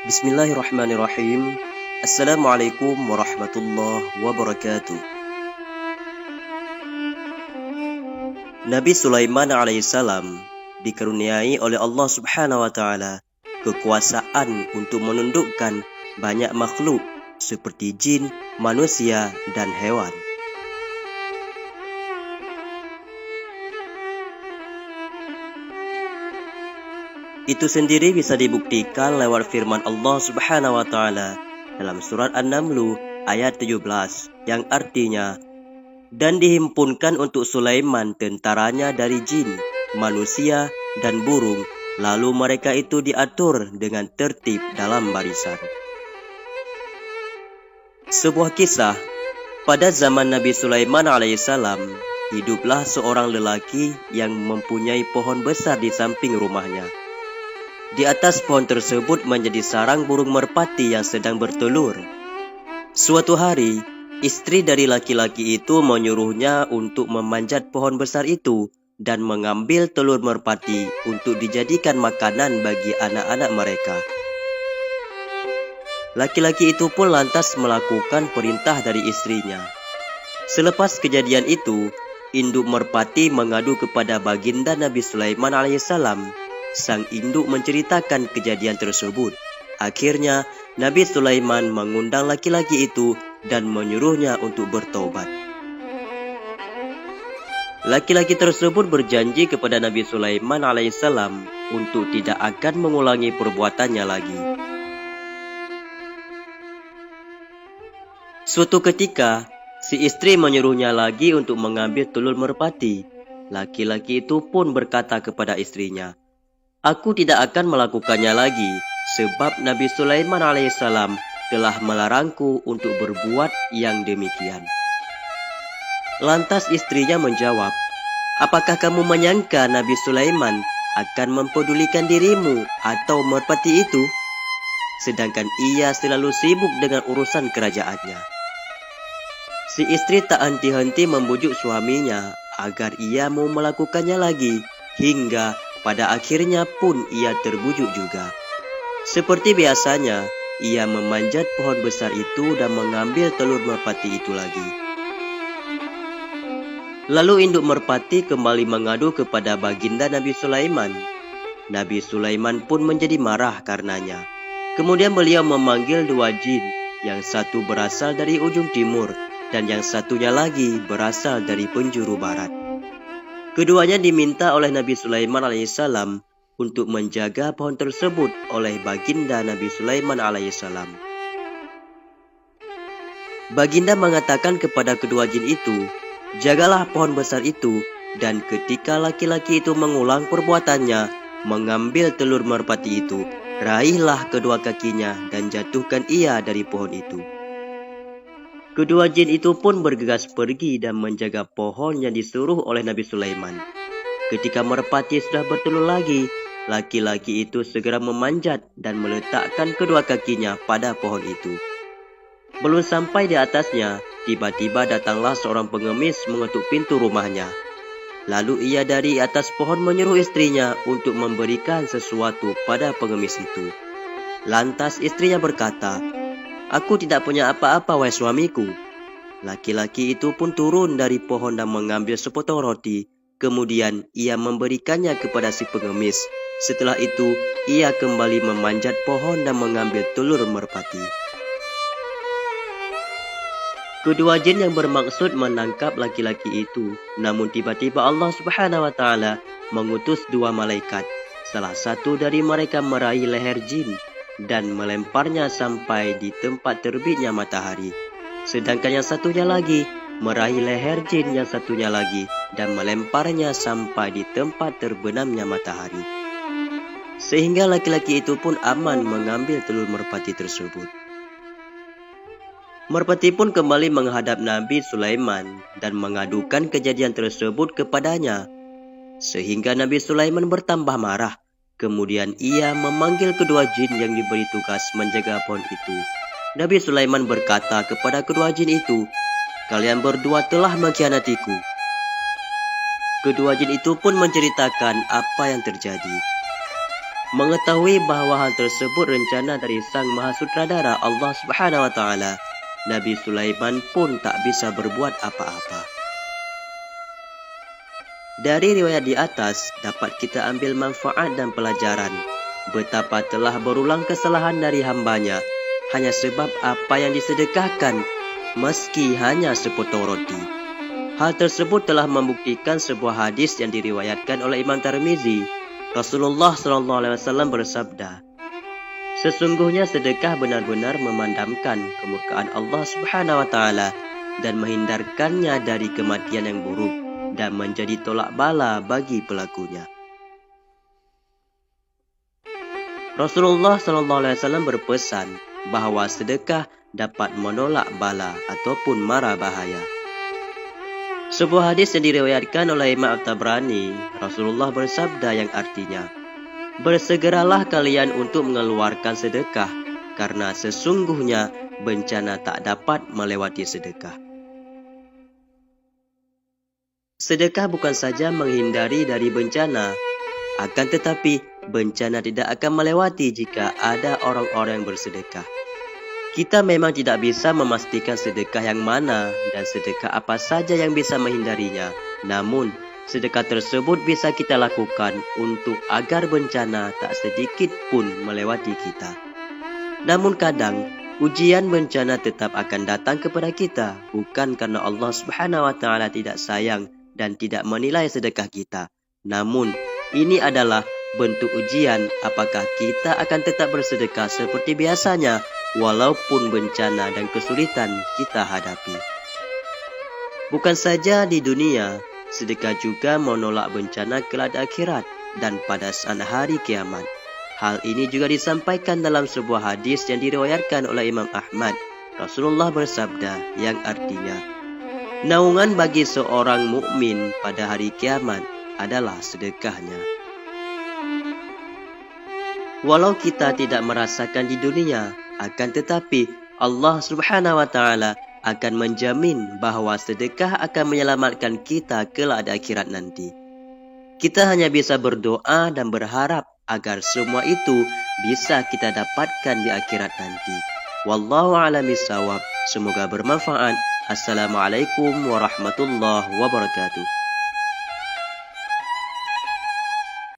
Bismillahirrahmanirrahim. Assalamualaikum warahmatullahi wabarakatuh. Nabi Sulaiman alaihissalam dikaruniai oleh Allah Subhanahu wa taala kekuasaan untuk menundukkan banyak makhluk seperti jin, manusia, dan hewan. Itu sendiri bisa dibuktikan lewat firman Allah Subhanahu wa taala dalam surat An-Naml ayat 17 yang artinya, dan dihimpunkan untuk Sulaiman tentaranya dari jin, manusia, dan burung, lalu mereka itu diatur dengan tertib dalam barisan. Sebuah kisah, pada zaman Nabi Sulaiman alaihissalam, hiduplah seorang lelaki yang mempunyai pohon besar di samping rumahnya. Di atas pohon tersebut menjadi sarang burung merpati yang sedang bertelur. Suatu hari, istri dari laki-laki itu menyuruhnya untuk memanjat pohon besar itu dan mengambil telur merpati untuk dijadikan makanan bagi anak-anak mereka. Laki-laki itu pun lantas melakukan perintah dari istrinya. Selepas kejadian itu, induk merpati mengadu kepada baginda Nabi Sulaiman alaihissalam. Sang induk menceritakan kejadian tersebut. Akhirnya, Nabi Sulaiman mengundang laki-laki itu dan menyuruhnya untuk bertobat. Laki-laki tersebut berjanji kepada Nabi Sulaiman alaihissalam untuk tidak akan mengulangi perbuatannya lagi. Suatu ketika, si istri menyuruhnya lagi untuk mengambil telur merpati. Laki-laki itu pun berkata kepada istrinya, "Aku tidak akan melakukannya lagi, sebab Nabi Sulaiman alaihissalam telah melarangku untuk berbuat yang demikian." Lantas istrinya menjawab, "Apakah kamu menyangka Nabi Sulaiman akan mempedulikan dirimu atau merpati itu? Sedangkan ia selalu sibuk dengan urusan kerajaannya." Si istri tak henti-henti membujuk suaminya agar ia mau melakukannya lagi, hingga pada akhirnya pun ia terbujuk juga. Seperti biasanya, ia memanjat pohon besar itu dan mengambil telur merpati itu lagi. Lalu induk merpati kembali mengadu kepada baginda Nabi Sulaiman. Nabi Sulaiman pun menjadi marah karenanya. Kemudian beliau memanggil dua jin, yang satu berasal dari ujung timur dan yang satunya lagi berasal dari penjuru barat. Keduanya diminta oleh Nabi Sulaiman alaihissalam untuk menjaga pohon tersebut oleh baginda Nabi Sulaiman alaihissalam. Baginda mengatakan kepada kedua jin itu, "Jagalah pohon besar itu, dan ketika laki-laki itu mengulang perbuatannya, mengambil telur merpati itu, raihlah kedua kakinya dan jatuhkan ia dari pohon itu." Kedua jin itu pun bergegas pergi dan menjaga pohon yang disuruh oleh Nabi Sulaiman. Ketika merpati sudah bertelur lagi, laki-laki itu segera memanjat dan meletakkan kedua kakinya pada pohon itu. Belum sampai di atasnya, tiba-tiba datanglah seorang pengemis mengetuk pintu rumahnya. Lalu ia dari atas pohon menyuruh istrinya untuk memberikan sesuatu pada pengemis itu. Lantas istrinya berkata, "Aku tidak punya apa-apa, wahai suamiku." Laki-laki itu pun turun dari pohon dan mengambil sepotong roti. Kemudian ia memberikannya kepada si pengemis. Setelah itu, ia kembali memanjat pohon dan mengambil telur merpati. Kedua jin yang bermaksud menangkap laki-laki itu. Namun tiba-tiba Allah Subhanahu wa taala mengutus dua malaikat. Salah satu dari mereka meraih leher jin dan melemparnya sampai di tempat terbitnya matahari. Sedangkan yang satunya lagi meraih leher jin yang satunya lagi dan melemparnya sampai di tempat terbenamnya matahari. Sehingga laki-laki itu pun aman mengambil telur merpati tersebut. Merpati pun kembali menghadap Nabi Sulaiman dan mengadukan kejadian tersebut kepadanya. Sehingga Nabi Sulaiman bertambah marah. Kemudian ia memanggil kedua jin yang diberi tugas menjaga pohon itu. Nabi Sulaiman berkata kepada kedua jin itu, "Kalian berdua telah mengkhianatiku." Kedua jin itu pun menceritakan apa yang terjadi. Mengetahui bahwa hal tersebut rencana dari Sang Maha Sutradara Allah Subhanahu wa taala, Nabi Sulaiman pun tak bisa berbuat apa-apa. Dari riwayat di atas dapat kita ambil manfaat dan pelajaran betapa telah berulang kesalahan dari hambanya hanya sebab apa yang disedekahkan, meski hanya sepotong roti. Hal tersebut telah membuktikan sebuah hadis yang diriwayatkan oleh Imam Tirmizi. Rasulullah SAW bersabda, sesungguhnya sedekah benar-benar memadamkan kemurkaan Allah Subhanahu wa taala dan menghindarkannya dari kematian yang buruk dan menjadi tolak bala bagi pelakunya. Rasulullah SAW berpesan bahawa sedekah dapat menolak bala ataupun mara bahaya. Sebuah hadis yang diriwayatkan oleh Imam At-Tabrani, Rasulullah bersabda yang artinya, bersegeralah kalian untuk mengeluarkan sedekah, karena sesungguhnya bencana tak dapat melewati sedekah. Sedekah bukan saja menghindari dari bencana, akan tetapi bencana tidak akan melewati jika ada orang-orang yang bersedekah. Kita memang tidak bisa memastikan sedekah yang mana dan sedekah apa saja yang bisa menghindarinya. Namun, sedekah tersebut bisa kita lakukan untuk agar bencana tak sedikit pun melewati kita. Namun kadang, ujian bencana tetap akan datang kepada kita, bukan karena Allah Subhanahu wa taala tidak sayang dan tidak menilai sedekah kita. Namun, ini adalah bentuk ujian apakah kita akan tetap bersedekah seperti biasanya walaupun bencana dan kesulitan kita hadapi. Bukan saja di dunia, sedekah juga menolak bencana kelak akhirat dan pada saat hari kiamat. Hal ini juga disampaikan dalam sebuah hadis yang diriwayatkan oleh Imam Ahmad. Rasulullah bersabda yang artinya, naungan bagi seorang mukmin pada hari kiamat adalah sedekahnya. Walau kita tidak merasakan di dunia, akan tetapi Allah Subhanahu wa taala akan menjamin bahawa sedekah akan menyelamatkan kita kelak di akhirat nanti. Kita hanya bisa berdoa dan berharap agar semua itu bisa kita dapatkan di akhirat nanti. Wallahu a'lam bishawab. Semoga bermanfaat. Assalamualaikum warahmatullahi wabarakatuh.